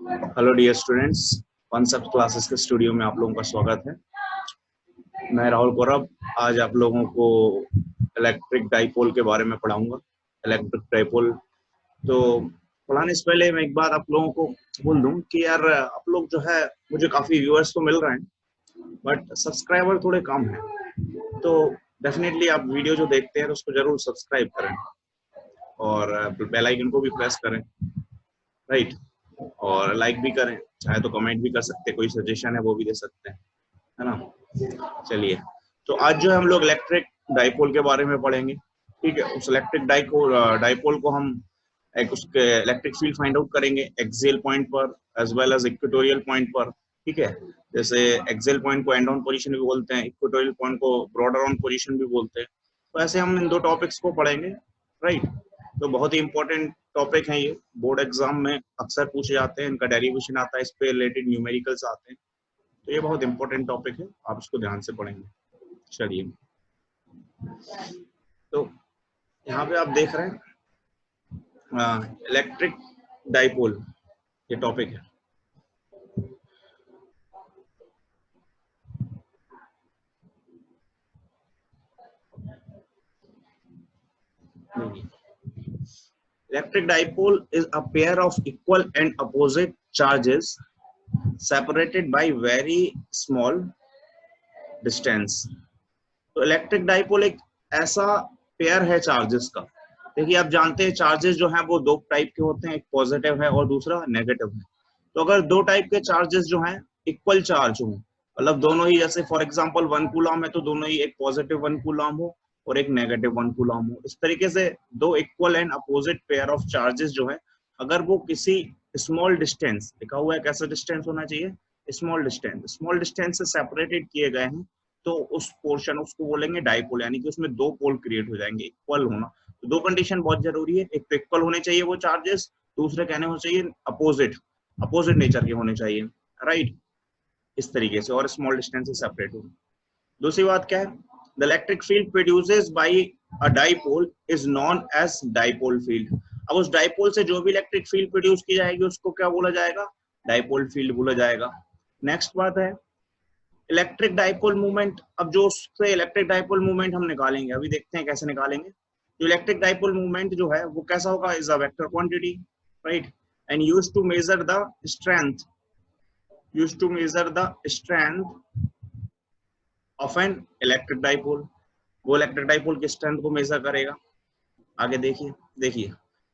Hello dear students, concept classes के studio में आप लोगों का स्वागत है। मैं राहुल गौरव आज आप लोगों को इलेक्ट्रिक डाइपोल के बारे में पढ़ाऊंगा। इलेक्ट्रिक डाइपोल तो पढ़ाने से पहले मैं एक बात आप लोगों को बोल दूं कि यार आप लोग जो है, मुझे काफ़ी व्यूअर्स तो मिल रहे हैं बट सब्सक्राइबर थोड़े कम हैं। तो डेफिनेटली आप वीडियो जो देखते हैं तो उसको जरूर सब्सक्राइब करें और बेल आइकन को भी प्रेस करें, राइट। और लाइक भी करें, चाहे तो कमेंट भी कर सकते हैं, कोई सजेशन है वो भी दे सकते हैं, है ना। चलिए, तो आज जो है हम लोग इलेक्ट्रिक डाइपोल के बारे में पढ़ेंगे। ठीक है, उस इलेक्ट्रिक डाइपोल को हम एक उसके इलेक्ट्रिक फील्ड फाइंड आउट करेंगे एक्सियल पॉइंट पर as well as equatorial point पर। ठीक है, जैसे एक्सियल पॉइंट को एंड ऑन पोजीशन भी बोलते हैं, इक्वेटोरियल पॉइंट को ब्रॉडर ऑन पोजीशन भी बोलते हैं। तो ऐसे हम इन दो टॉपिक्स को पढ़ेंगे, राइट। तो बहुत ही इंपॉर्टेंट टॉपिक है ये, बोर्ड एग्जाम में अक्सर पूछे जाते हैं, इनका डेरिवेशन आता है, इस पे रिलेटेड न्यूमेरिकल्स आते हैं। तो ये बहुत इंपॉर्टेंट टॉपिक है, आप इसको ध्यान से पढ़ेंगे। चलिए, तो यहाँ पे आप देख रहे हैं इलेक्ट्रिक डाइपोल, ये टॉपिक है। Electric dipole is a pair of equal and opposite charges separated by very small distance. तो इलेक्ट्रिक डाइपोल एक ऐसा पेयर है चार्जेस का। देखिए, आप जानते हैं चार्जेस जो हैं वो दो टाइप के होते हैं, एक पॉजिटिव है और दूसरा नेगेटिव है। तो अगर दो टाइप के चार्जेस जो हैं इक्वल चार्ज हो, मतलब दोनों ही, जैसे फॉर एग्जांपल 1 कूलम है तो दोनों ही एक पॉजिटिव 1 कूलम हो और एक नेगेटिव 1 कूलम हो, इस तरीके से दो equal and opposite pair of charges जो है, अगर वो किसी स्मॉल डिस्टेंस, लिखा हुआ है कैसा डिस्टेंस होना चाहिए, स्मॉल डिस्टेंस से सेपरेटेड किए गए हैं, तो उस पोर्शन उसको बोलेंगे डाइपोल, यानी कि उसमें दो पोल क्रिएट हो जाएंगे, इक्वल होना। तो दो कंडीशन बहुत जरूरी है, एक तो इक्वल होने चाहिए वो चार्जेस, दूसरे कहने हो चाहिए अपोजिट नेचर के होने चाहिए, राइट। इस तरीके से, और स्मॉल डिस्टेंस से सेपरेट हो। दूसरी बात क्या है, the electric field produces by a dipole is known as dipole field. अब उस डाइपोल से जो भी इलेक्ट्रिक फील्ड प्रोड्यूस की जाएगी उसको क्या बोला जाएगा, डाइपोल फील्ड बोला जाएगा। नेक्स्ट बात है इलेक्ट्रिक डाइपोल मूवमेंट। अब जो उससे इलेक्ट्रिक डाइपोल मूवमेंट हम निकालेंगे, अभी देखते हैं कैसे निकालेंगे। जो इलेक्ट्रिक डाइपोल मूवमेंट जो है वो कैसा होगा, is a vector quantity, right, and used to measure the strength of an electric dipole. वो इलेक्ट्रिक डाइपोल की स्ट्रेंथ को मेजर करेगा। आगे देखिए,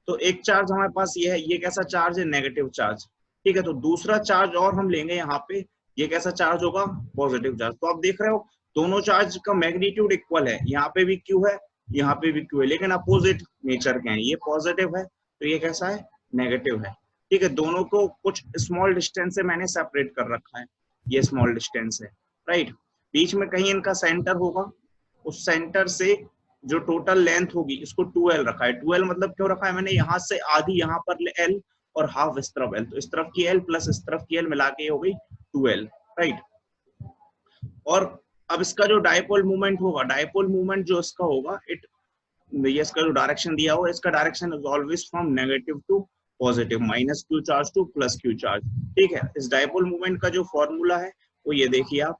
तो एक चार्ज हमारे पास ये है, ये कैसा चार्ज है, नेगेटिव चार्ज। ठीक है, तो दूसरा चार्ज और हम लेंगे यहाँ पे, ये कैसा चार्ज होगा, पॉजिटिव चार्ज। तो आप देख रहे हो दोनों चार्ज का मैग्नीट्यूड इक्वल है, यहाँ पे भी क्यू है, यहाँ पे भी क्यू है, लेकिन अपोजिट नेचर के हैं। ये पॉजिटिव है तो ये कैसा है, नेगेटिव है। ठीक है, दोनों को कुछ स्मॉल डिस्टेंस से मैंने सेपरेट कर रखा है, ये स्मॉल डिस्टेंस है, राइट। बीच में कहीं इनका सेंटर होगा, उस सेंटर से जो टोटल लेंथ होगी, इसको 2l रखा है। 2l मतलब क्यों रखा है मैंने, यहाँ से आधी यहाँ पर l और हाफ इस तरफ l, तो इस तरफ की l प्लस इस तरफ की l मिला के हो गई 2l, राइट। और अब इसका जो डाइपोल मूवमेंट होगा, डाइपोल मूवमेंट जो इसका होगा, ये इसका जो डायरेक्शन दिया हुआ है, इसका direction is always from negative to positive, minus q charge to plus q charge. ठीक है, इस डाइपोल मूवमेंट का जो फॉर्मूला है वो ये देखिए आप,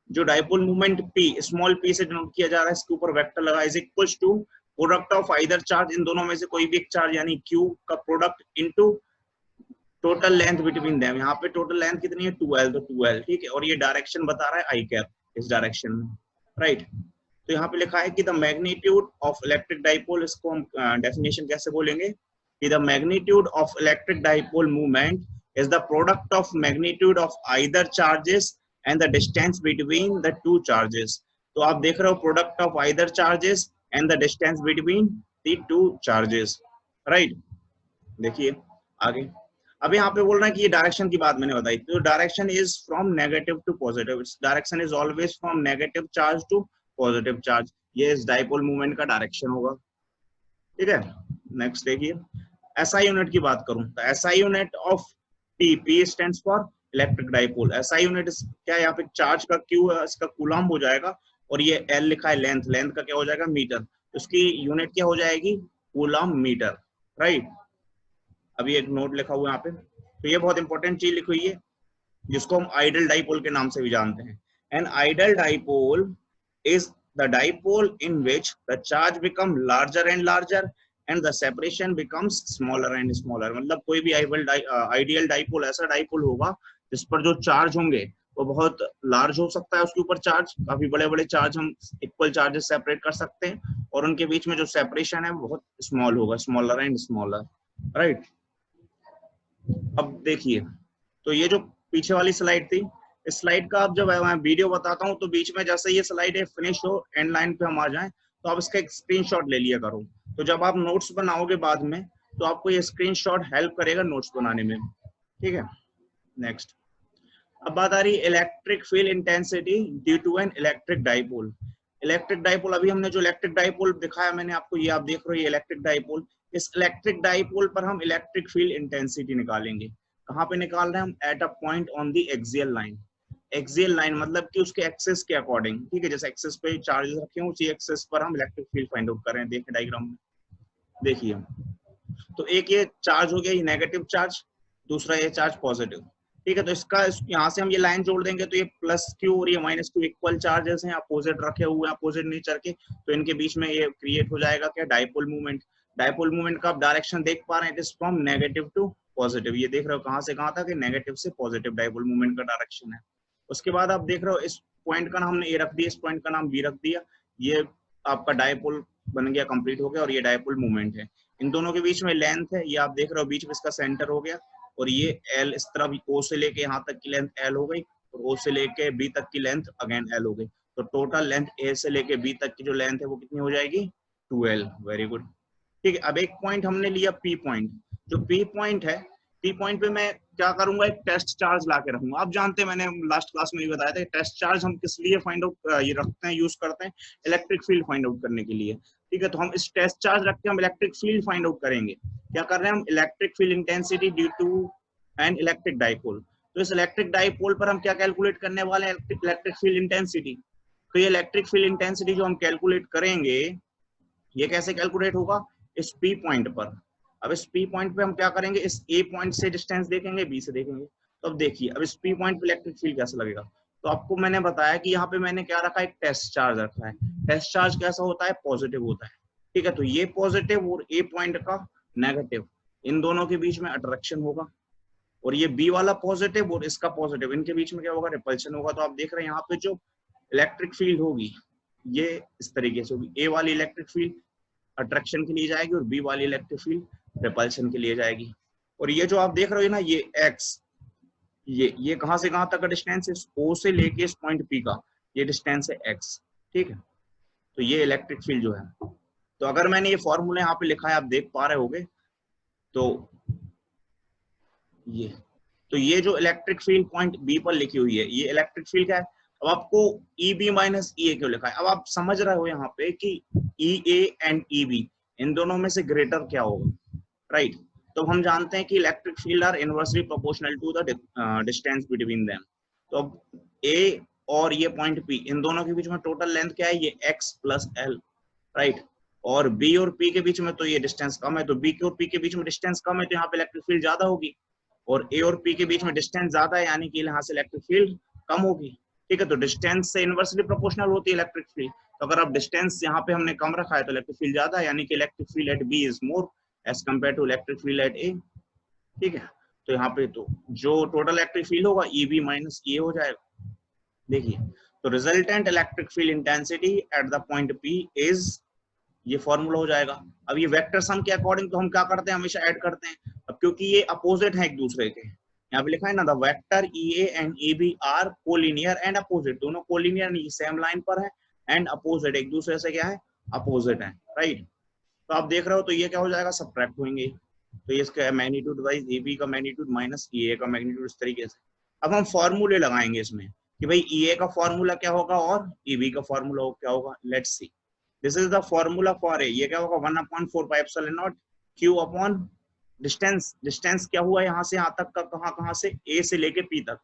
जो dipole movement p, small p से डिनोट किया जा रहा है, इसके ऊपर वेक्टर लगा, is equals to product of either charge, इन दोनों में से कोई भी एक चार्ज यानी q का product into total length between them. यहाँ पे टोटल लेंथ कितनी है, 2l, तो 2l, ठीक है। और ये डायरेक्शन बता रहा है i कैप, इस डायरेक्शन में, राइट। तो यहाँ पे लिखा है कि the magnitude of electric dipole, इसको हम डेफिनेशन कैसे बोलेंगे कि the magnitude of electric dipole movement is the product of magnitude of either charges and the distance between the two charges। तो आप देख रहे हो product of either charges and the distance between the two charges, right। देखिए आगे, अब यहाँ पे बोल रहा है कि ये डायरेक्शन की बात मैंने बताई, तो direction is from negative to positive, direction is always from negative charge to positive charge, ये इस डाइपोल मूवमेंट का डायरेक्शन होगा। ठीक है, नेक्स्ट देखिए, एसआई यूनिट की बात करूं तो SI unit of P, P stands for electric dipole. SI unit क्या है, यहाँ पे चार्ज का Q है, इसका कूलम हो जाएगा, और ये L लिखा है लेंथ, लेंथ का क्या हो जाएगा, मीटर, उसकी यूनिट क्या हो जाएगी, कूलम मीटर, राइट। अभी एक नोट लिखा हुआ है यहाँ पे, तो ये बहुत इंपॉर्टेंट चीज लिखी हुई है जिसको हम आइडल डाइपोल के नाम से भी जानते हैं। An ideal dipole is the dipole in which the charge become larger and larger and the separation becomes smaller and smaller. मतलब कोई भी आइडियल डाइपोल ऐसा डाइपोल होगा जिस पर जो चार्ज होंगे वो बहुत लार्ज हो सकता है, उसके ऊपर चार्ज काफी बड़े बड़े चार्ज हम इक्वल चार्जेस सेपरेट कर सकते हैं, और उनके बीच में जो सेपरेशन है वो बहुत स्मॉल होगा, स्मॉलर एंड स्मॉलर, राइट। अब देखिए, तो ये जो पीछे वाली स्लाइड थी, इस स्लाइड का अब जब मैं वीडियो बताता हूँ तो बीच में जैसे ये स्लाइड है फिनिश हो, एंड लाइन पे हम आ जाएं, तो आप इसका एक स्क्रीनशॉट ले लिया करो। तो जब आप नोट्स बनाओगे बाद में तो आपको ये स्क्रीनशॉट हेल्प करेगा नोट्स बनाने में, ठीक है। नेक्स्ट, अब बात आ रही है electric field intensity due to an electric dipole. Electric dipole, अभी हमने जो इलेक्ट्रिक डाइपोल दिखाया मैंने आपको, ये आप देख रहे हो ये इलेक्ट्रिक डाइपोल। इस इलेक्ट्रिक डाइपोल पर हम इलेक्ट्रिक फील्ड इंटेंसिटी निकालेंगे। कहाँ पे निकाल रहे हैं हम? Eight a point on the axial line. Axial line मतलब कि उसके एक्सेस के अकॉर्डिंग, ठीक है। जैसे एक्सेस पे चार्जेस रखे हो उसी एक्सेस पर हम इलेक्ट्रिक फील्ड फाइंड आउट कर रहे हैं। देखिए डायग्राम में, देखिए, तो एक ये चार्ज हो गया, ये नेगेटिव चार्ज, दूसरा ये चार्ज पॉजिटिव, ठीक है। तो इसका यहाँ से हम ये लाइन जोड़ देंगे तो ये प्लस क्यू और ये माइनस क्यू इक्वल चार्जेस हैं, अपोजिट रखे हुए हैं, अपोजिट नेचर के, तो इनके बीच में ये क्रिएट हो जाएगा क्या? Dipole movement. डाइपोल मूवमेंट का आप डायरेक्शन देख पा रहे हैं, it is from negative to positive. ये देख रहे हो कहाँ से कहाँ तक? नेगेटिव से पॉजिटिव डाइपोल मूवमेंट का डायरेक्शन है। उसके बाद आप देख रहे हो इस पॉइंट का नाम हमने ए रख दिया, इस पॉइंट का नाम बी रख दिया, ये आपका डाइपोल बन गया, कंप्लीट हो गया, और ये डाइपोल मूवमेंट है। इन दोनों के बीच में लेंथ है, ये आप देख रहे हो बीच में इसका सेंटर हो गया, और ये एल इस तरफ ओ से लेके यहाँ तक की लेंथ एल हो गई, और ओ से लेके बी तक की लेंथ अगेन एल हो गई। तो टोटल लेंथ ए से लेके बी तक की जो लेंथ है वो कितनी हो जाएगी? 2l। वेरी गुड, ठीक है। अब एक पॉइंट हमने लिया पी पॉइंट। जो पी पॉइंट है, पी पॉइंट पे मैं क्या करूंगा? एक टेस्ट चार्ज ला के रखूंगा। आप जानते हैं, मैंने लास्ट क्लास में भी बताया था, टेस्ट चार्ज हम किस लिए फाइंड आउट ये रखते हैं, यूज करते हैं? इलेक्ट्रिक फील्ड फाइंड आउट करने के लिए, ठीक है। तो हम इस टेस्ट चार्ज रख के हम इलेक्ट्रिक फील्ड फाइंड आउट करेंगे। क्या कर रहे हैं हम? Electric field intensity due to an electric dipole. तो इस इलेक्ट्रिक डाइपोल पर हम क्या कैलकुलेट करने वाले हैं? Electric field intensity. तो ये इलेक्ट्रिक फील्ड इंटेंसिटी जो हम कैलकुलेट करेंगे, ये कैसे कैलकुलेट होगा? इस पी पॉइंट पर। अब इस पी पॉइंट पे हम क्या करेंगे? इस ए पॉइंट से डिस्टेंस देखेंगे, बी से देखेंगे। तो अब देखिए, अब इस पी पॉइंट पे इलेक्ट्रिक फील्ड कैसा लगेगा? तो आपको मैंने बताया कि यहाँ पे मैंने क्या रखा है? एक टेस्ट चार्ज रखा है। टेस्ट चार्ज कैसा होता है? पॉजिटिव होता है, ठीक है। तो ये पॉजिटिव और ए पॉइंट का नेगेटिव, इन दोनों के बीच में अट्रैक्शन होगा, और ये बी वाला पॉजिटिव और इसका पॉजिटिव, इनके बीच में क्या होगा? रिपल्शन होगा। तो आप देख रहे हैं यहाँ पे जो इलेक्ट्रिक फील्ड होगी ये इस तरीके से होगी। ए वाली इलेक्ट्रिक फील्ड अट्रैक्शन के लिए जाएगी और बी वाली इलेक्ट्रिक फील्ड रिपल्शन के लिए जाएगी। और ये जो आप देख रहे हो ना, ये एक्स, ये कहां से कहां तक का डिस्टेंस है? ओ से लेके इस पॉइंट पी का ये डिस्टेंस है एक्स, ठीक है। तो ये इलेक्ट्रिक फील्ड जो है, तो अगर मैंने ये फॉर्मूला यहाँ पे लिखा है, आप देख पा रहे होगे, तो ये जो इलेक्ट्रिक फील्ड पॉइंट बी पर लिखी हुई है, ये इलेक्ट्रिक फील्ड क्या है? अब आपको ई बी माइनस ई ए क्यों लिखा है? अब आप समझ रहे हो यहाँ पे कि ई ए एंड ई बी, इन दोनों में से ग्रेटर क्या होगा, राइट। तो हम जानते हैं कि electric field are inversely proportional to the distance between them. तो अब ए और ये पॉइंट पी, इन दोनों के बीच में टोटल लेंथ क्या है? ये एक्स प्लस एल, राइट। और बी और पी के बीच में तो ये डिस्टेंस कम है, तो बी और पी के बीच में डिस्टेंस कम है, तो यहाँ पे इलेक्ट्रिक फील्ड ज्यादा होगी। और ए और पी के बीच में डिस्टेंस ज्यादा है, यानी कि यहाँ से इलेक्ट्रिक फील्ड कम होगी, ठीक है। तो डिस्टेंस से इनवर्सली प्रोपोर्शनल होती है इलेक्ट्रिक फील्ड। तो अगर आप डिस्टेंस यहाँ पे हमने कम रखा है तो इलेक्ट्रिक फील्ड ज्यादा है, यानी कि electric field at B is more as compare to electric field at A, ठीक है। तो यहाँ पे तो जो टोटल इलेक्ट्रिक फील्ड होगा ई बी माइनस ए हो जाएगा। देखिए, तो resultant electric field intensity at the point P is, ये फॉर्मूला हो जाएगा। अब ये वेक्टर सम के अकॉर्डिंग तो हम क्या करते हैं? हमेशा ऐड करते हैं। अब क्योंकि ये अपोजिट है एक दूसरे के, यहाँ पे लिखा है ना, the vector E A and A B are collinear and opposite. दोनों कोलिनियर नहीं, सेम लाइन पर है, एंड अपोजिट, एक दूसरे से क्या है? अपोजिट है, राइट। तो आप देख रहे हो, तो ये क्या हो जाएगा? सब्ट्रैक्ट होंगे। तो ये इसका मैग्नीट्यूड वाइज ए बी का मैग्नीट्यूड माइनस ई ए का मैग्नीट्यूड, इस तरीके से। अब हम फॉर्मूले लगाएंगे इसमें कि भाई ई ए का फॉर्मूला क्या होगा और ई बी का फॉर्मूला क्या होगा। Let's see, this is the formula for a. ये क्या होगा? 1/4πε0 क्यू अपॉन डिस्टेंस। डिस्टेंस क्या हुआ यहाँ से यहाँ तक का? कहाँ से? ए से लेके पी तक।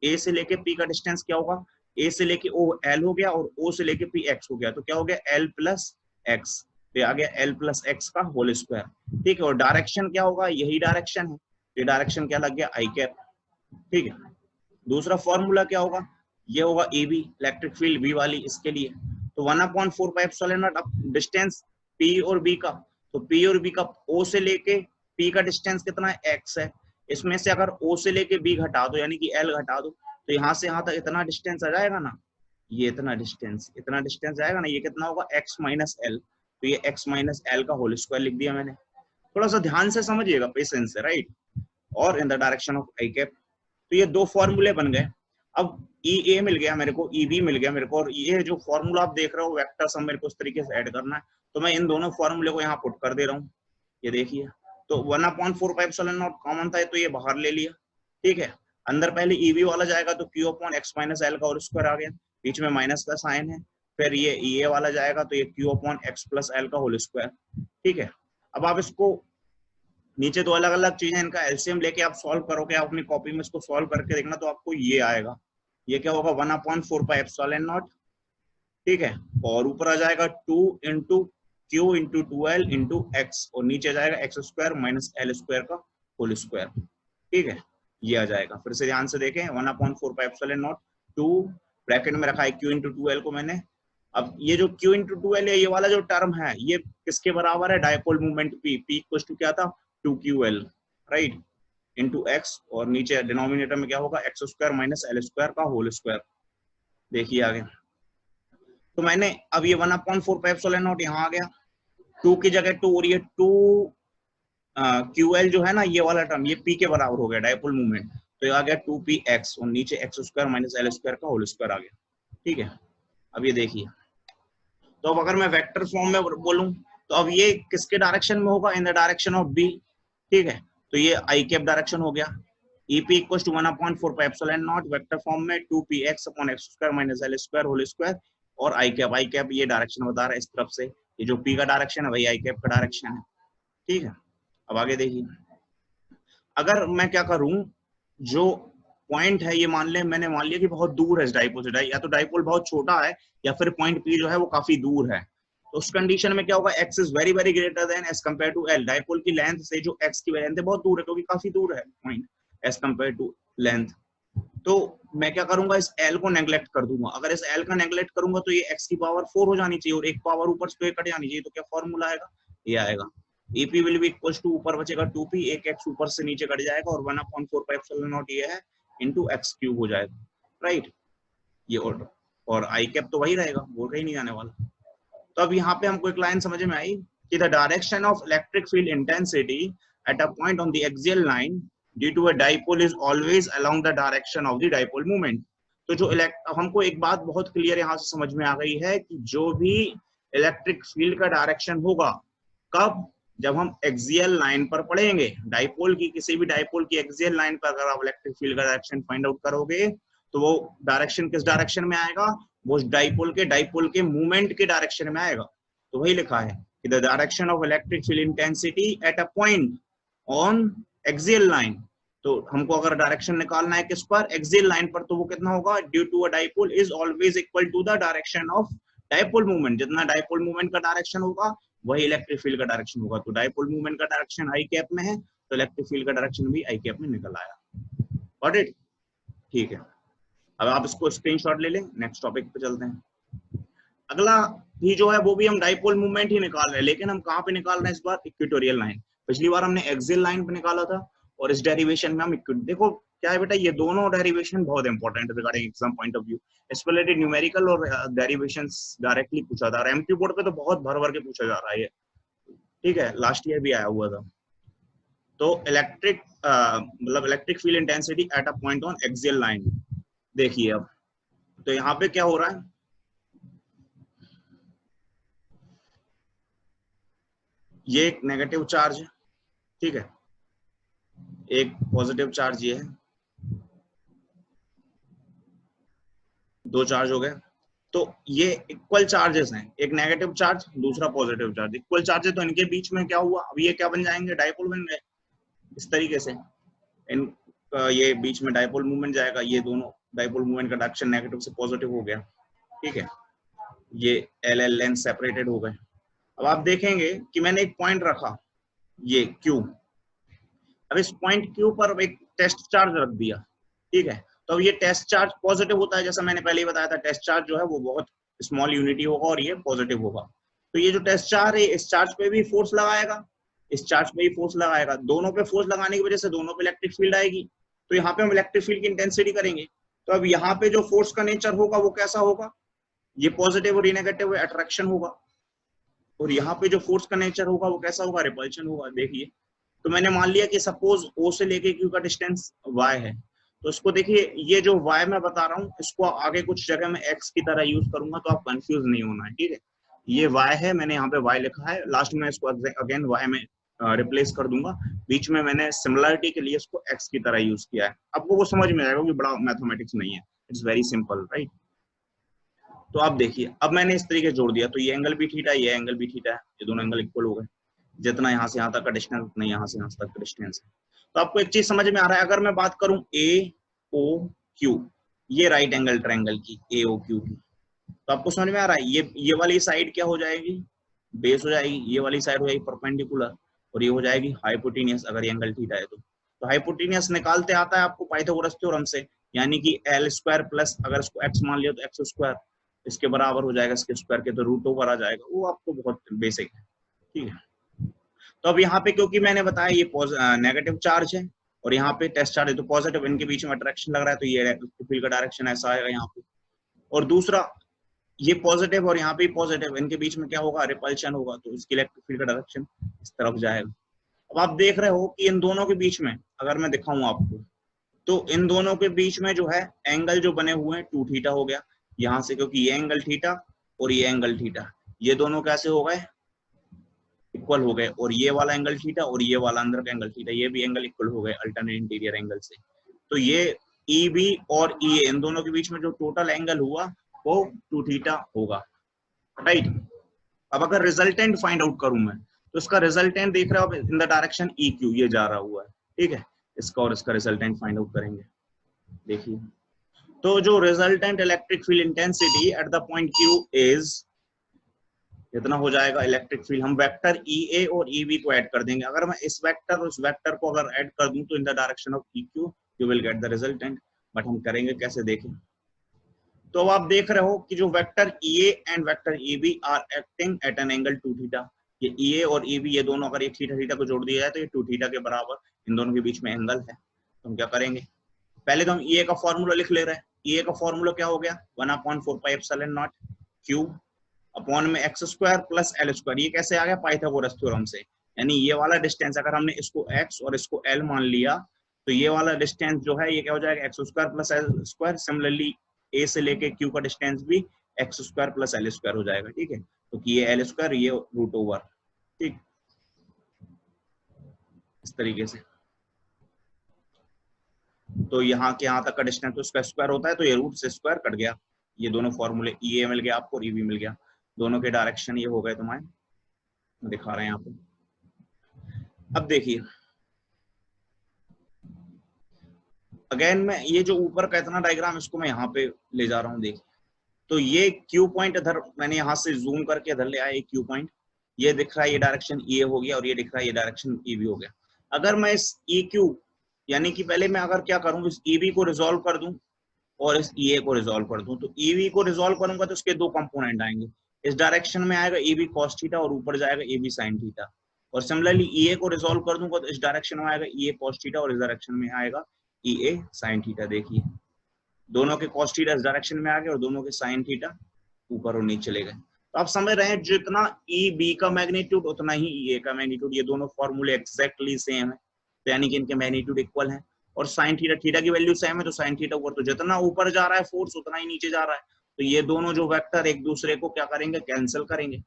ए से लेके पी का डिस्टेंस क्या होगा? ए से लेके ओ एल हो गया, और ओ से लेके पी एक्स हो गया। तो क्या हो गया? एल प्लस एक्स, तो आ गया एल प्लस एक्स का होल स्क्वायर, ठीक है। और डायरेक्शन क्या होगा? यही डायरेक्शन है, ये डायरेक्शन क्या लग गया, आई कैप। ठीक है, दूसरा फॉर्मूला क्या होगा, ये होगा A B, electric field B वाली इसके लिए। तो 1/4πε0। अब डिस्टेंस पी और बी का, तो पी और बी का ओ से लेके पी का डिस्टेंस कितना है, एक्स है। इसमें से अगर ओ से लेके बी घटा दो, यानी कि एल घटा दो, तो यहाँ से यहाँ तक इतना डिस्टेंस आ जाएगा ना, ये इतना डिस्टेंस आएगा ना, ये कितना होगा, एक्स माइनस एल। तो ये एक्स माइनस एल का होल स्क्वायर लिख दिया मैंने। थोड़ा सा ध्यान से समझिएगा, पेशेंस से, राइट। और इन the direction of I cap. तो ये दो फॉर्मूले बन गए। अब ई ए मिल गया मेरे को, ई बी मिल गया मेरे को, और ये जो फॉर्मूला आप देख रहे हो वेक्टर सम, मेरे को इस तरीके से ऐड करना है। तो मैं इन दोनों फॉर्मूले को यहाँ पुट कर दे रहा हूँ, ये देखिए। तो 1/4πε0 कॉमन था, तो ये बाहर ले लिया। ठीक है, अंदर पहले ई बी वाला जाएगा, तो Q upon x minus L का होल स्क्वायर आ गया, बीच में माइनस का साइन है। फिर ये ई ए वाला जाएगा, तो ये Q upon x plus L का होल स्क्वायर। ठीक है, अब आप इसको नीचे दो अलग अलग चीजें, इनका एलसीएम लेके आप सॉल्व करोगे, आप अपनी कॉपी में इसको सॉल्व करके देखना, तो आपको ये आएगा। ये क्या होगा, 1/4πε0। ठीक है, और ऊपर आ जाएगा 2 into Q into 2l into x, और नीचे जाएगा x square minus l square का होल स्क्वायर। ठीक है, ये आ जाएगा। फिर से ध्यान से देखें, 1/4πε0, 2 ब्रैकेट में रखा है क्यू इंटू 2l को मैंने। अब ये जो क्यू इंटू 2l है, ये वाला जो टर्म है, ये किसके बराबर है, dipole movement P. P equal to क्या था, 2ql, राइट, इंटू एक्स, और नीचे डिनोमिनेटर में क्या होगा, x square minus l square का होल स्क्वायर। देखिए आगे, तो मैंने अब ये 1/4πε0 यहाँ आ गया, 2 की जगह 2, और ये 2 QL जो है ना, ये वाला टर्म, ये P के बराबर हो गया डायपोल मूवमेंट। तो ये आ गया 2px, और नीचे x square minus l square का होल स्क्वायर आ गया। ठीक है, अब ये देखिए, तो अब अगर मैं वेक्टर फॉर्म में बोलूं, तो अब ये किसके डायरेक्शन में होगा, in the direction of B. ठीक है, तो ये आई कैप डायरेक्शन हो गया। EP equal to 1/4πε0 vector form में 2px upon x square minus l square whole square, और आई कैप ये डायरेक्शन बता रहा है इस तरफ से, ये जो P का डायरेक्शन है वही आई कैप का डायरेक्शन है। ठीक है, अब आगे देखिए, अगर मैं क्या करूं, जो पॉइंट है ये मान लिया कि बहुत दूर है इस डाइपोल से, या तो डाइपोल बहुत छोटा है, या फिर पॉइंट P जो है वो काफी दूर है। तो उस कंडीशन में क्या होगा, x is very very greater than as compare to l। Dipole की लेंथ से जो x की लेंथ है बहुत दूर है, क्योंकि काफी दूर है point as compare to length. तो मैं क्या करूंगा, इस l को नेग्लेक्ट कर दूंगा। अगर इस l का नेग्लेक्ट करूंगा, तो ये x की पावर 4 हो जानी चाहिए, और एक पावर ऊपर से कट जानी चाहिए। तो क्या फॉर्मूला आएगा, ये आएगा, EP will be equal to, ऊपर बचेगा 2p, एक x ऊपर से नीचे कट जाएगा, और 1/4πε0 ये है इंटू एक्स क्यूब हो जाएगा, राइट। ये ऑर्डर, और आई कैप तो वही रहेगा, वो कहीं नहीं जाने वाला। तो अब यहाँ पे हमको एक लाइन समझ में आई कि the direction of electric field intensity at a point on the axial line due to a dipole is always along the direction of the dipole movement. तो जो हमको एक बात बहुत क्लियर यहाँ से समझ में आ गई है कि जो भी इलेक्ट्रिक फील्ड का डायरेक्शन होगा, कब, जब हम एक्सियल लाइन पर पढ़ेंगे, डाइपोल की, किसी भी डाइपोल की एक्सियल लाइन पर अगर आप इलेक्ट्रिक फील्ड का डायरेक्शन फाइंड आउट करोगे, तो वो डायरेक्शन किस डायरेक्शन में आएगा, वो डाइपोल के मूवमेंट के डायरेक्शन में आएगा। तो वही लिखा है कि the direction of electric field intensity at a point on axial line. तो हमको अगर डायरेक्शन निकालना है किस पर, एक्सियल लाइन पर, तो वो कितना होगा, due to a dipole is always equal to the direction of dipole movement. जितना डाइपोल मूवमेंट का डायरेक्शन होगा, वही इलेक्ट्रिक फील्ड का डायरेक्शन होगा। तो डाइपोल मूवमेंट का डायरेक्शन आई कैप में है, तो इलेक्ट्रिक फील्ड का डायरेक्शन भी आई कैप में निकल आया। Got it? ठीक है, अब आप इसको स्क्रीनशॉट ले लें, नेक्स्ट टॉपिक पे चलते हैं। अगला भी जो है वो भी हम डाइपोल मूवमेंट ही निकाल रहे हैं, लेकिन हम कहाँ पे निकाल रहे हैं इस बार, इक्वेटोरियल लाइन। पिछली बार हमने एक्सियल लाइन पे निकाला था, और इस डेरिवेशन में हम देखो क्या है बेटा, ये दोनों डेरिवेशन बहुत इंपॉर्टेंट है regarding exam point of view. इससे रिलेटेड न्यूमेरिकल और डेरिवेशंस डायरेक्टली पूछा था, और एमपी बोर्ड पे तो बहुत भर भर के पूछा जा रहा है ये। ठीक है, लास्ट ईयर भी आया हुआ था। तो electric field intensity at a point on axial line. देखिए अब, तो यहाँ पे क्या हो रहा है, ये एक नेगेटिव चार्ज है, ठीक है, एक पॉजिटिव चार्ज ये है, दो चार्ज हो गए। तो ये इक्वल चार्जेस हैं, एक नेगेटिव चार्ज, दूसरा पॉजिटिव चार्ज, इक्वल चार्ज है। तो इनके बीच में क्या हुआ, अब ये क्या बन जाएंगे, डाइपोल बन गए इस तरीके से। इन ये बीच में डाइपोल मूवमेंट जाएगा, ये दोनों डाइपोल मूवमेंट का डायरेक्शन नेगेटिव से पॉजिटिव हो गया। ठीक है, ये एल एल लेंथ सेपरेटेड हो गए। अब आप देखेंगे कि मैंने एक पॉइंट रखा, ये Q, अब इस पॉइंट Q पर एक टेस्ट चार्ज रख दिया, ठीक है, तो अब ये टेस्ट चार्ज पॉजिटिव होता है, जैसा मैंने पहले ही बताया था, टेस्ट चार्ज जो है वो बहुत स्मॉल यूनिटी होगा और ये पॉजिटिव होगा। तो ये जो टेस्ट चार्ज है इस चार्ज पे भी फोर्स लगाएगा, इस चार्ज पे भी फोर्स लगाएगा, दोनों पे फोर्स लगाने की वजह से दोनों पे इलेक्ट्रिक फील्ड आएगी। तो यहाँ पे हम इलेक्ट्रिक फील्ड की इंटेंसिटी करेंगे, तो अब यहाँ पे जो फोर्स का नेचर होगा वो कैसा होगा, ये पॉजिटिव और ये नेगेटिव अट्रैक्शन होगा, और यहाँ पे जो फोर्स का नेचर होगा वो कैसा होगा, रिपल्शन होगा। देखिए, तो मैंने मान लिया कि सपोज O से लेके Q का डिस्टेंस y है, तो इसको देखिए, ये जो y मैं बता रहा हूँ इसको आगे कुछ जगह में x की तरह यूज करूंगा, तो आप कंफ्यूज नहीं होना है, ठीक है। ये y है, मैंने यहाँ पे y लिखा है, लास्ट में इसको अगेन y में रिप्लेस कर दूंगा, बीच में मैंने सिमिलरिटी के लिए इसको x की तरह यूज किया है। आपको वो समझ में आएगा कि बड़ा मैथमेटिक्स नहीं है, इट्स वेरी सिंपल, राइट। तो आप देखिए, अब मैंने इस तरीके जोड़ दिया, तो ये एंगल भी थीटा, ये एंगल भी थीटा है, ये दोनों एंगल इक्वल हो गए, जितना यहाँ से यहाँ तक का डिस्टेंस उतना यहाँ से यहाँ तक का डिस्टेंस है। तो आपको एक चीज समझ में आ रहा है, अगर मैं बात करूं AOQ, ये राइट एंगल ट्रायंगल की AOQ की, तो आपको समझ में आ रहा है, ये वाली साइड क्या हो जाएगी, बेस हो जाएगी, ये वाली साइड हो जाएगी परपेंडिकुलर, और ये हो जाएगी हाइपोटेनियस अगर ये एंगल थीटा है तो हाइपोटेनियस निकालते आता है आपको पाइथागोरस थ्योरम से, यानी कि L स्क्वायर प्लस, अगर इसको x मान लिया तो x स्क्वायर इसके बराबर हो जाएगा, इसके स्क्वायर के तो रूट ओवर आ जाएगा, वो आपको बहुत बेसिक है, ठीक है। तो अब यहाँ पे क्योंकि मैंने बताया ये नेगेटिव चार्ज है और यहाँ पे टेस्ट चार्ज है, तो पॉजिटिव, इनके बीच में अट्रैक्शन लग रहा है, तो ये फील्ड का डायरेक्शन ऐसा आएगा यहाँ पे। और दूसरा, ये पॉजिटिव और यहाँ पे पॉजिटिव, इनके बीच में क्या होगा, रिपल्शन होगा, तो इसकी इलेक्ट्रिक फील्ड का डायरेक्शन इस तरफ जाएगा। अब आप देख रहे हो कि इन दोनों के बीच में अगर मैं दिखाऊं आपको, तो इन दोनों के बीच में जो है एंगल जो बने हुए हैं 2 थीटा हो गया यहाँ से, क्योंकि ये एंगल थीटा और ये एंगल थीटा, ये दोनों कैसे हो गए, इक्वल हो गए, और ये वाला एंगल थीटा और ये वाला अंदर का एंगल थीटा, ये भी एंगल इक्वल हो गए अल्टरनेट इंटीरियर एंगल से। तो ये EB और EA इन दोनों के बीच में जो टोटल एंगल हुआ वो 2 थीटा होगा, राइट। अब अगर रिजल्टेंट फाइंड आउट करूं मैं, तो इसका रिजल्टेंट देख रहे हो इन द डायरेक्शन EQ, ये जा रहा हुआ है, ठीक है, इसका और इसका रिजल्टेंट फाइंड आउट करेंगे। देखिए, तो जो resultant electric field intensity at the point Q is, इतना हो जाएगा इलेक्ट्रिक फील्ड, हम वेक्टर EA और EB को ऐड कर देंगे। अगर मैं इस वेक्टर और उस वेक्टर को अगर ऐड कर दूं तो इन the direction of EQ you will get the resultant, but हम करेंगे कैसे, देखें। तो अब आप देख रहे हो कि जो vector EA and vector EB are acting at an angle 2 theta, ये EA और EB ये दोनों अगर ये थीटा थीटा को जोड़ दिया जाए तो ये 2 थीटा के बराबर इन दोनों के बीच में एंगल है। तो हम क्या करेंगे, पहले तो हम EA का फॉर्मूला लिख ले रहे हैं। EA का फॉर्मूला क्या हो गया, 1/4πε0 Q अपॉन में x square plus L square, ये कैसे आ गया, पाइथागोरस थ्योरम से, यानी ये वाला डिस्टेंस अगर हमने इसको x और इसको L मान लिया तो ये वाला डिस्टेंस जो है ये क्या हो जाएगा, x square plus L square. Similarly A से लेके Q का डिस्टेंस भी x square plus L square हो जाएगा, ठीक है, तो ये L स्क्वायर, ये रूट ओवर, ठीक, इस तरीके से। तो यहाँ के यहाँ तक का डिस्टेंस तो इसका स्क्वायर होता है, तो ये रूट से स्क्वायर कट गया, ये दोनों फॉर्मूले EA मिल गया आपको और EB मिल गया, दोनों के डायरेक्शन ये हो गए तुम्हारे, दिखा रहे हैं यहाँ पे। अब देखिए, अगेन मैं ये जो ऊपर का इतना डायग्राम इसको मैं यहाँ पे ले जा रहा हूँ, देखिए, तो ये Q पॉइंट इधर मैंने यहाँ से जूम करके इधर ले आया, ये Q पॉइंट, ये दिख रहा है, ये डायरेक्शन EA हो गया और ये दिख रहा है ये डायरेक्शन EB हो गया। अगर मैं इस EQ यानी कि पहले मैं अगर क्या करूँ, इस EB को रिजोल्व कर दूं और इस EA को रिजोल्व कर दूं, तो EB को रिजोल्व करूंगा तो उसके 2 कंपोनेंट आएंगे, इस डायरेक्शन में आएगा EB cos थीटा और ऊपर जाएगा EB sin थीटा, और सिमिलरली EA को रिजोल्व कर दूंगा तो इस डायरेक्शन में आएगा EA cos थीटा और इस डायरेक्शन में आएगा EA sin थीटा। देखिए, दोनों के cos थीटा इस डायरेक्शन में आ गए और दोनों के sin थीटा ऊपर और नीचे चले गए। तो आप समझ रहे हैं, जितना EB का मैग्नीट्यूड उतना ही EA का मैग्नीट्यूड, ये दोनों फॉर्मूले एक्जैक्टली सेम है, तो यानी कि इनके मैग्नीट्यूड इक्वल है, और साइन थीटा, थीटा की वैल्यू सेम है तो साइन थीटा ऊपर, तो जितना ऊपर जा रहा है फोर्स उतना ही नीचे जा रहा है, तो ये दोनों जो वेक्टर एक दूसरे को क्या करेंगे, कैंसिल करेंगे।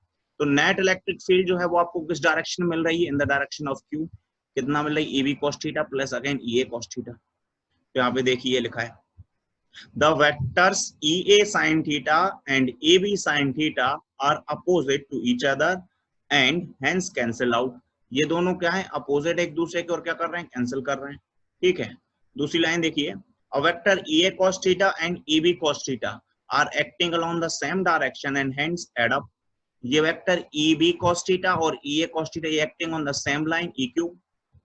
तो नेट इलेक्ट्रिक फील्ड जो है वो आपको किस डायरेक्शन में मिल रही है, in the direction of Q, कितना मिल रही है, EB cos theta plus again EA cos theta. तो यहाँ पे देखिए ये लिखा है, the vectors EA sin theta and EB sin theta are opposite to each other and hence cancel out. ये दोनों क्या है, अपोजिट एक दूसरे के, और क्या कर रहे हैं, कैंसिल कर रहे हैं, ठीक है। दूसरी लाइन देखिए, a vector EA cos theta and EB cos theta are acting along the same direction and hence add up. ये वेक्टर EB cos थीटा और EA cos थीटा ये acting on the same line EQ,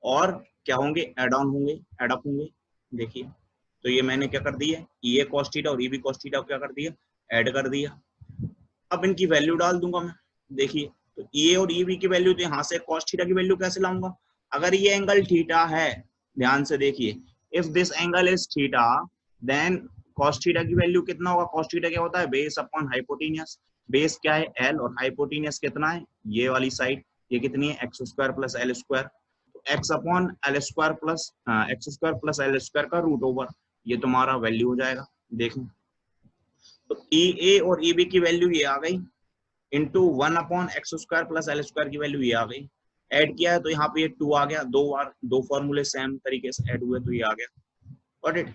और क्या होंगे, add on होंगे, add up होंगे। देखिए तो ये मैंने क्या कर दिया, ये cos थीटा और ये भी cos थीटा क्या कर दिया, ऐड कर दिया। अब इनकी वैल्यू डाल दूंगा मैं। देखिए तो ए और ई बी की वैल्यू, तो यहाँ से cos थीटा की वैल्यू कैसे लाऊंगा, अगर ये एंगल थीटा है, ध्यान से देखिए, if this angle is theta then cos theta की वैल्यू कितना होगा, cos थीटा क्या होता है, बेस अपॉन हाइपोटेनियस। बेस क्या है, एल, और हाइपोटेनियस कितना है, ये वाली साइड, ये कितनी है, X square plus L square. तो X upon L square plus X square plus L square का रूट ओवर, ये तुम्हारा वैल्यू हो जाएगा। देखो तो ई ए और ई बी की वैल्यू ये आ गई, into 1 upon x square plus L square की वैल्यू ये आ गई। ऐड किया है तो यहाँ पे ये 2 आ गया, दो बार दो फॉर्मूले सेम तरीके से ऐड हुए तो ये आ गया। Got it.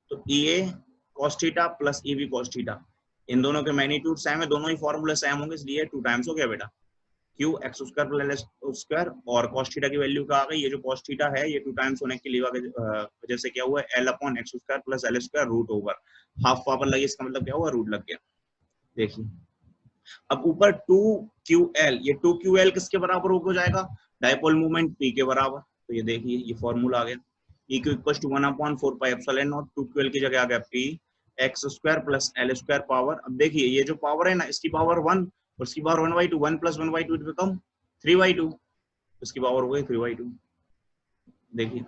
तो E A cos theta plus E B cos theta, इन दोनों के मैग्नीट्यूड सेम है, दोनों ही फॉर्मूले सेम होंगे, इसलिए 2 टाइम्स हो गया बेटा, Q x square plus L square, और कॉस थीटा की वैल्यू क्या आ गई, ये जो कॉस थीटा है ये 2 टाइम्स होने के लिए वजह से क्या हुआ, L upon x square plus L square root over, half power लगी, इसका मतलब क्या हुआ, रूट लग गया। देखिए अब ऊपर 2QL, ये 2QL किसके बराबर हो जाएगा, डायपोल मोमेंट P के बराबर। तो ये देखिए ये फॉर्मूला आ गया, E q equal to 1/4 pi epsilon naught, 2QL की जगह आ गया P X square plus L square power. अब देखिए ये जो पावर है ना, इसकी पावर 1 और इसकी पावर 1/2, 1 + 1/2 इट बिकम 3/2, इसकी पावर हो गई 3/2। देखिए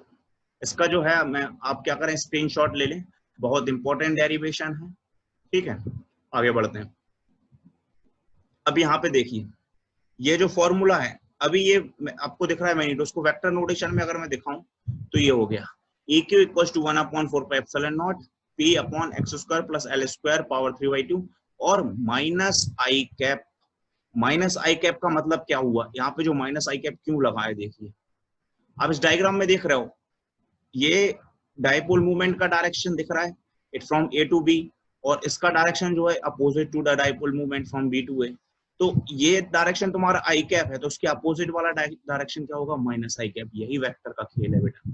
इसका जो है, मैं आप क्या करें, स्क्रीनशॉट ले लें, बहुत इंपॉर्टेंट डेरिवेशन है। ठीक है आगे बढ़ते हैं। अब यहाँ पे देखिए ये जो फॉर्मूला है, अभी ये आपको दिख रहा है मैंने, तो उसको वेक्टर नोटेशन में अगर मैं दिखाऊं तो ये हो गया, E q equal to 1/4 pi epsilon naught P upon x square plus L square power 3/2 और minus I cap. Minus I cap का मतलब क्या हुआ, यहाँ पे जो माइनस आई कैप क्यों लगा है, देखिए आप इस डायग्राम में देख रहे हो, ये डायपोल मूवमेंट का डायरेक्शन दिख रहा है, it from A to B, और इसका डायरेक्शन जो है opposite to the dipole movement from B to A. तो ये डायरेक्शन तुम्हारा आई कैप है, तो उसके अपोजिट वाला डायरेक्शन क्या होगा, माइनस आई कैप। यही वेक्टर का खेल है बेटा।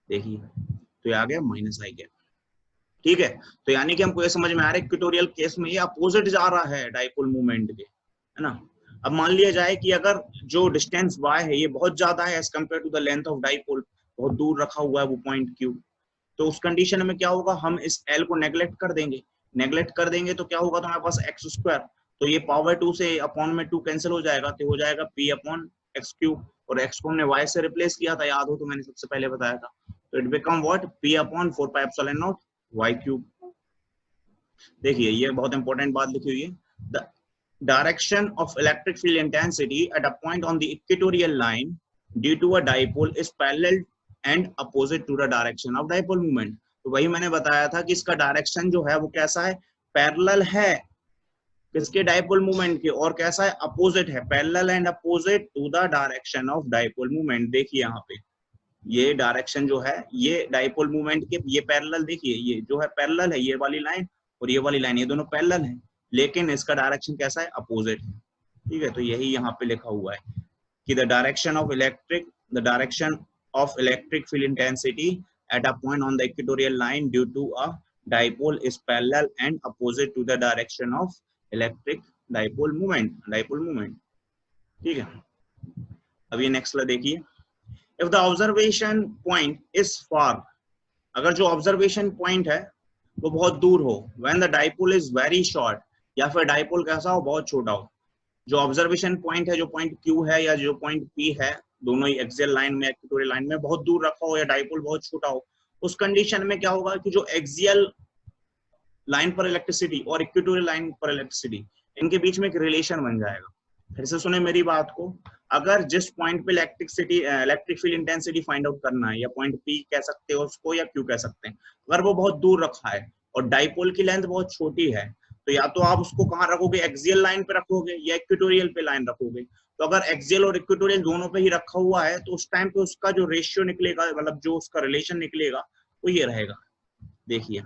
देखिए तो ये आ गया माइनस आई कैप। ठीक है, तो यानी कि हमको ये समझ में आ रहा है इक्वेटोरियल केस में ये अपोजिट जा रहा है डायपोल मूवमेंट के, है ना। अब मान लिया जाए कि अगर जो डिस्टेंस y है ये बहुत ज्यादा है as compare to the length of dipole, बहुत दूर रखा हुआ है वो पॉइंट Q, तो उस कंडीशन में क्या होगा, हम इस L को नेग्लेक्ट कर देंगे। नेग्लेक्ट कर देंगे तो क्या होगा, तो हमारे पास एक्स स्क्वायर, तो ये पावर 2 से अपॉन में 2 कैंसिल हो जाएगा, तो हो जाएगा P अपॉन एक्स क्यूब, और एक्स को हमने y से रिप्लेस किया था, याद हो तो मैंने सबसे पहले बताया था, तो it become what, P upon 4 pi epsilon not y cube. देखिए ये बहुत इंपॉर्टेंट बात लिखी हुई है, the direction of electric field intensity at a point on the equatorial line due to a dipole is parallel and opposite to the direction of dipole moment। तो वही मैंने बताया था कि इसका डायरेक्शन जो है वो कैसा है, पैरेलल है किसके, डायपोल मूवमेंट के, और कैसा है, अपोजिट है, parallel and opposite to the direction of dipole movement. देखिए यहाँ पे ये डायरेक्शन जो है ये डायपोल मूवमेंट के, ये पैरेलल, देखिए ये जो है पैरेलल है, ये वाली लाइन और ये वाली लाइन, ये दोनों पैरेलल है, लेकिन इसका डायरेक्शन कैसा है, अपोजिट है। ठीक है, तो यही यहाँ पे लिखा हुआ है कि the direction of electric field intensity at a point on the equatorial line due to a dipole is parallel and opposite to the direction of electric dipole movement. ठीक है, अब ये नेक्स्ट देखिए, if the observation point is far, अगर जो observation point है वो बहुत दूर हो, when the dipole is very short, या फिर डाइपोल कैसा हो, बहुत छोटा हो। जो ऑब्जर्वेशन पॉइंट है, जो पॉइंट Q है या जो पॉइंट P है, दोनों ही एक्सियल लाइन में, इक्वेटोरियल लाइन में बहुत दूर रखा हो, या डाइपोल बहुत छोटा हो, उस कंडीशन में क्या होगा कि जो एक्सियल लाइन पर इलेक्ट्रिसिटी और इक्वेटोरियल लाइन पर इलेक्ट्रिसिटी, इनके बीच में एक रिलेशन बन जाएगा। फिर से सुने मेरी बात को, अगर जिस पॉइंट पे electric field intensity find out करना है, या पॉइंट P कह सकते हो उसको या Q कह सकते हैं, अगर वो बहुत दूर रखा है और डाइपोल की लेंथ बहुत छोटी है, तो या तो आप उसको कहाँ रखोगे, एक्सियल लाइन पे रखोगे या इक्वेटोरियल पे लाइन रखोगे। तो अगर एक्सियल और इक्वेटोरियल दोनों पे ही रखा हुआ है, तो उस टाइम पे उसका जो रेशियो निकलेगा, मतलब जो उसका रिलेशन निकलेगा वो ये रहेगा। देखिए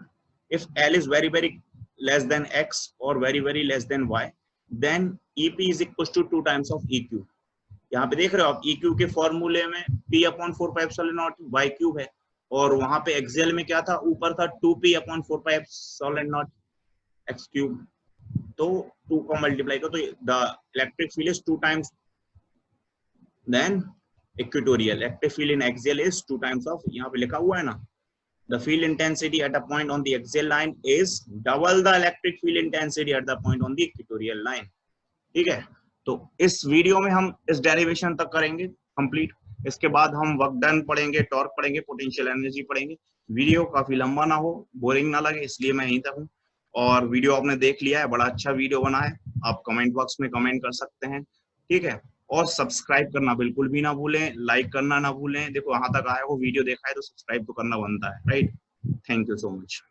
if L is very very less than X or very very less than Y, then EP is equals to 2 times of EQ। यहाँ पे देख रहे हो आप, EQ के फॉर्मूले में P upon 4 pi epsilon not Y cube है, और वहां पे एक्सियल में क्या था, ऊपर था 2P upon 4 pi epsilon naught X cube. तो 2 को मल्टीप्लाई करो तो the electric field is 2 times then equatorial active field in axial is 2 times of, यहाँ पे लिखा हुआ है ना, the field intensity at a point on the axial line is double the electric field intensity at the point on the equatorial line। ठीक है, तो इस वीडियो में हम इस डेरिवेशन तक करेंगे कंप्लीट। इसके बाद हम वर्क डन पढ़ेंगे, टॉर्क पढ़ेंगे, पोटेंशियल एनर्जी पढ़ेंगे। वीडियो काफी लंबा ना हो, बोरिंग ना लगे, इसलिए मैं यहीं तक हूँ। और वीडियो आपने देख लिया है, बड़ा अच्छा वीडियो बना है, आप कमेंट बॉक्स में कमेंट कर सकते हैं। ठीक है, और सब्सक्राइब करना बिल्कुल भी ना भूलें, लाइक करना ना भूलें। देखो यहाँ तक आया हो, वीडियो देखा है तो सब्सक्राइब तो करना बनता है, right. Thank you so much.